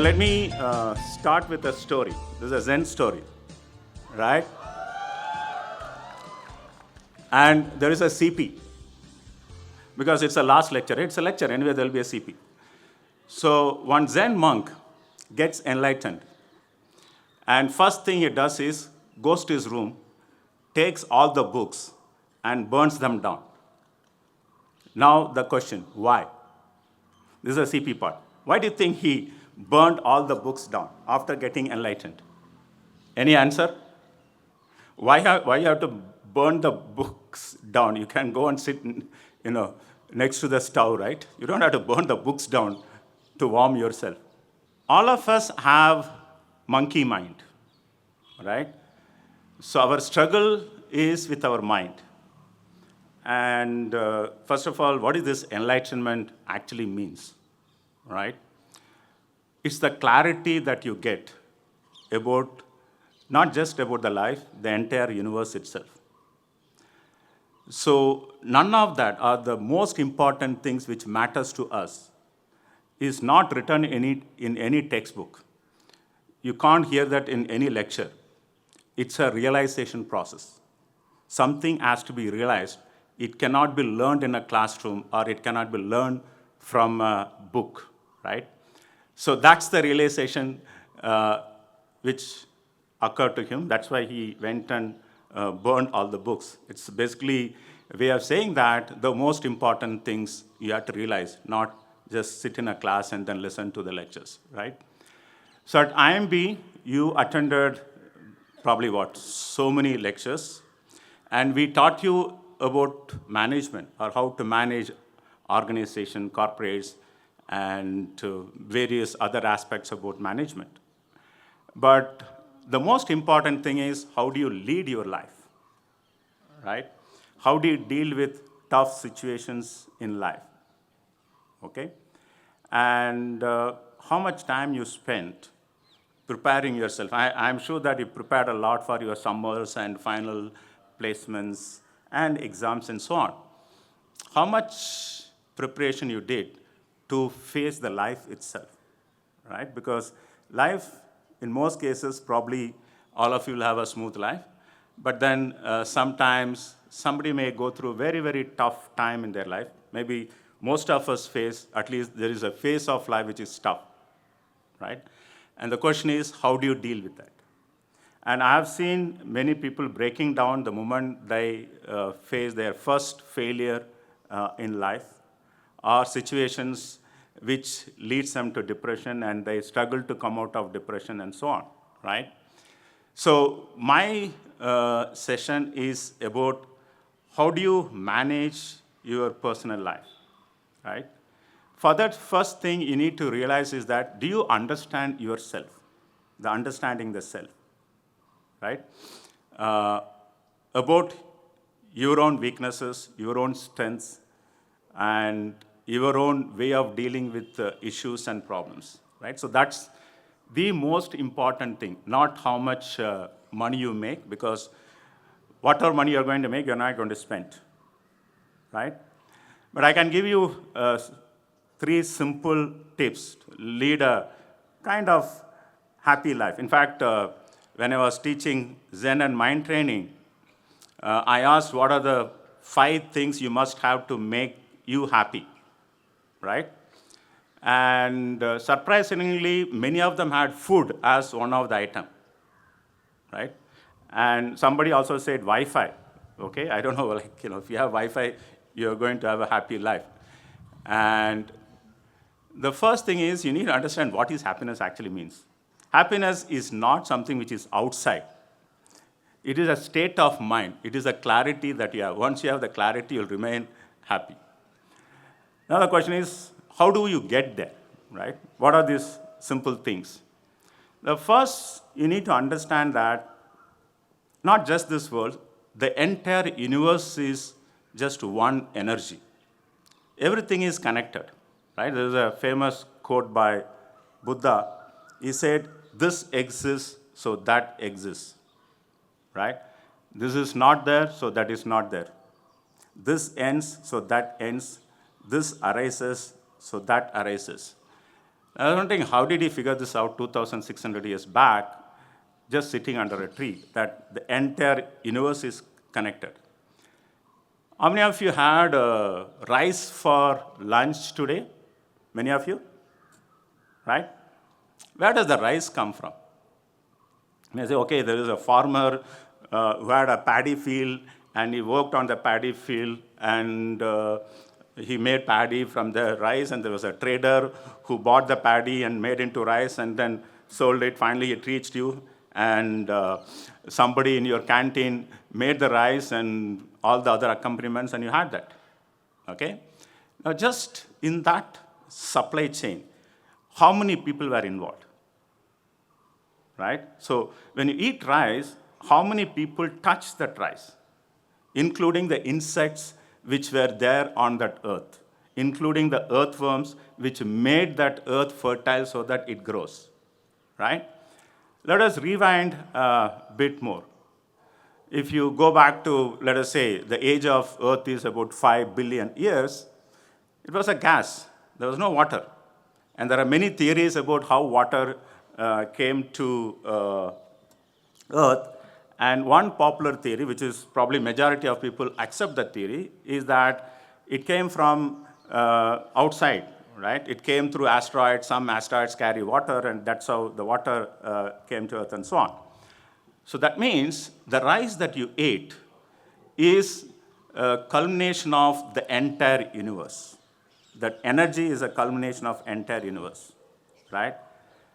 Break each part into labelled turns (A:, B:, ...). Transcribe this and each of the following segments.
A: let me start with a story. This is a Zen story, right? And there is a CP, because it's a last lecture. It's a lecture, anyway, there will be a CP. So one Zen monk gets enlightened. And first thing he does is goes to his room, takes all the books, and burns them down. Now the question, why? This is a CP part. Why do you think he burned all the books down after getting enlightened? Any answer? Why you have to burn the books down? You can go and sit, next to the stove, right? You don't have to burn the books down to warm yourself. All of us have monkey mind, right? So our struggle is with our mind. And first of all, what is this enlightenment actually means, right? It's the clarity that you get about, not just about the life, the entire universe itself. So none of that are the most important things which matters to us is not written in any textbook. You can't hear that in any lecture. It's a realization process. Something has to be realized. It cannot be learned in a classroom, or it cannot be learned from a book, right? So that's the realization which occurred to him. That's why he went and burned all the books. It's basically a way of saying that the most important things you have to realize, not just sit in a class and then listen to the lectures, right? So at IIMB, you attended probably so many lectures, and we taught you about management, or how to manage organization, corporates, and various other aspects about management. But the most important thing is, how do you lead your life, right? How do you deal with tough situations in life, okay? And how much time you spent preparing yourself. I'm sure that you prepared a lot for your summers and final placements and exams and so on. How much preparation you did to face the life itself, right? Because life, in most cases, probably all of you will have a smooth life, but then sometimes somebody may go through a very, very tough time in their life. Maybe most of us face, at least there is a phase of life which is tough, right? And the question is, how do you deal with that? And I have seen many people breaking down the moment they face their first failure in life, or situations which leads them to depression, and they struggle to come out of depression and so on, right? So my session is about how do you manage your personal life, right? For that, first thing you need to realize is that, do you understand yourself? The understanding the self, right? About your own weaknesses, your own strengths, and your own way of dealing with issues and problems, right? So that's the most important thing, not how much money you make, because whatever money you're going to make, you're not going to spend, right? But I can give you 3 simple tips to lead a kind of happy life. In fact, when I was teaching Zen and mind training, I asked what are the 5 things you must have to make you happy, right? And surprisingly, many of them had food as one of the items, right? And somebody also said Wi-Fi, okay? I don't know, if you have Wi-Fi, you're going to have a happy life. And the first thing is, you need to understand what is happiness actually means. Happiness is not something which is outside. It is a state of mind. It is a clarity that you have. Once you have the clarity, you'll remain happy. Now the question is, how do you get there, right? What are these simple things? The first, you need to understand that not just this world, the entire universe is just one energy. Everything is connected, right? There's a famous quote by Buddha. He said, this exists, so that exists, right? This is not there, so that is not there. This ends, so that ends. This arises, so that arises. I was wondering, how did he figure this out 2,600 years back, just sitting under a tree, that the entire universe is connected? How many of you had rice for lunch today? Many of you, right? Where does the rice come from? And I say, okay, there is a farmer who had a paddy field, and he worked on the paddy field, and he made paddy from the rice, and there was a trader who bought the paddy and made into rice, and then sold it. Finally, it reached you, and somebody in your canteen made the rice and all the other accompaniments, and you had that. Okay? Now, just in that supply chain, how many people were involved? Right? So when you eat rice, how many people touch that rice? Including the insects which were there on that earth, including the earthworms which made that earth fertile so that it grows. Right? Let us rewind a bit more. If you go back to, let us say, the age of earth is about 5 billion years, it was a gas. There was no water. And there are many theories about how water came to earth. And one popular theory, which is probably majority of people accept that theory, is that it came from outside, right? It came through asteroids. Some asteroids carry water, and that's how the water came to earth and so on. So that means the rice that you ate is a culmination of the entire universe. That energy is a culmination of entire universe, right?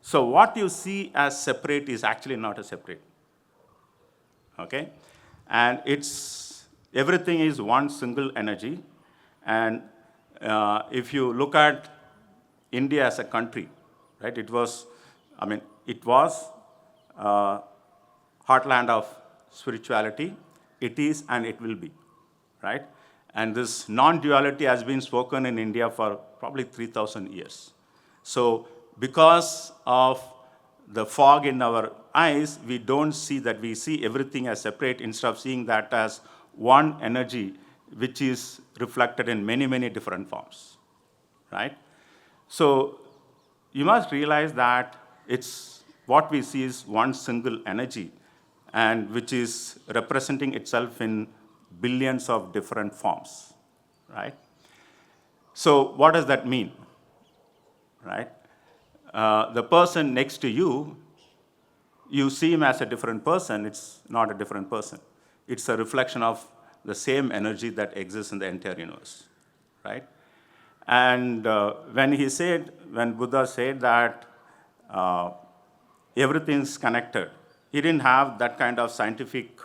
A: So what you see as separate is actually not a separate, okay? And everything is one single energy. And if you look at India as a country, right, it was heartland of spirituality. It is and it will be, right? And this non-duality has been spoken in India for probably 3,000 years. So because of the fog in our eyes, we don't see that. We see everything as separate instead of seeing that as one energy which is reflected in many, many different forms, right? So you must realize that what we see is one single energy, and which is representing itself in billions of different forms, right? So what does that mean, right? The person next to you, you see him as a different person. It's not a different person. It's a reflection of the same energy that exists in the entire universe, right? And when Buddha said that everything's connected, he didn't have that kind of scientific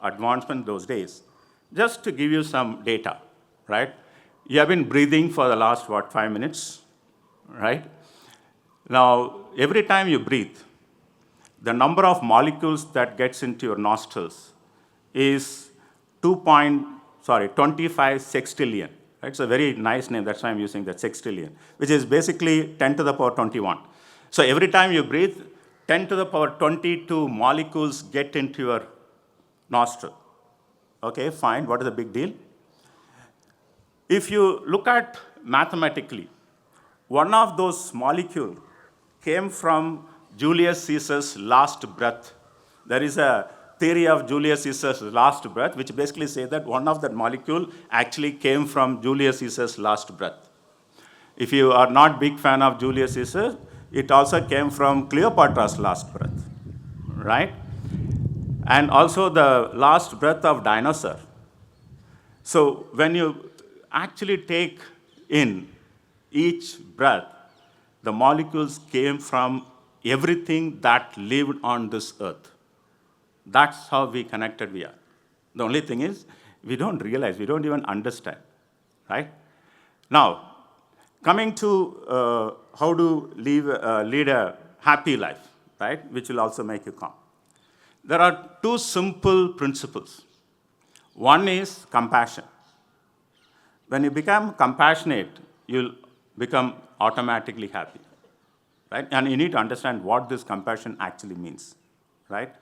A: advancement those days. Just to give you some data, right? You have been breathing for the last, 5 minutes, right? Now, every time you breathe, the number of molecules that gets into your nostrils is 25 sextillion. Right? It's a very nice name, that's why I'm using that, sextillion, which is basically 10 to the power 21. So every time you breathe, 10 to the power 22 molecules get into your nostril. Okay, fine, what is the big deal? If you look at mathematically, one of those molecules came from Julius Caesar's last breath. There is a theory of Julius Caesar's last breath, which basically says that one of that molecule actually came from Julius Caesar's last breath. If you are not big fan of Julius Caesar, it also came from Cleopatra's last breath, right? And also the last breath of dinosaur. So when you actually take in each breath, the molecules came from everything that lived on this earth. That's how connected we are. The only thing is, we don't realize, we don't even understand, right? Now, coming to how to lead a happy life, right, which will also make you calm. There are two simple principles. One is compassion. When you become compassionate, you'll become automatically happy, right? And you need to understand what this compassion actually means, right?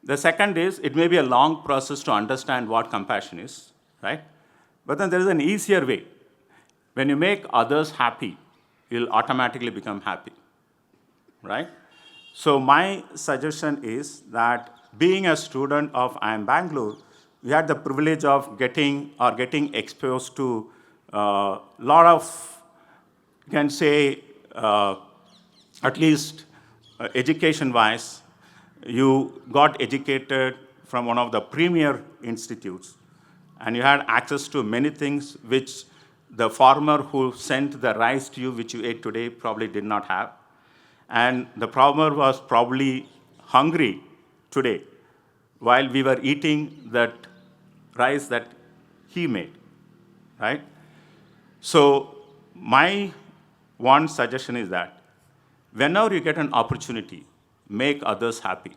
A: The second is, it may be a long process to understand what compassion is, right? But then there is an easier way. When you make others happy, you'll automatically become happy, right? So my suggestion is that being a student of IIM Bangalore, we had the privilege of getting exposed to a lot of, you can say, at least education-wise, you got educated from one of the premier institutes, and you had access to many things which the farmer who sent the rice to you, which you ate today, probably did not have. And the farmer was probably hungry today while we were eating that rice that he made, right? So my one suggestion is that whenever you get an opportunity, make others happy.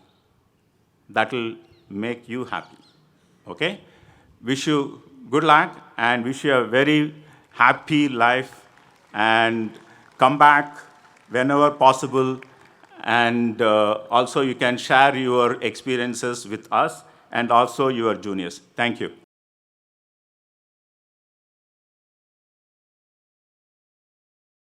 A: That will make you happy, okay? Wish you good luck and wish you a very happy life, and come back whenever possible, and also you can share your experiences with us and also your juniors. Thank you.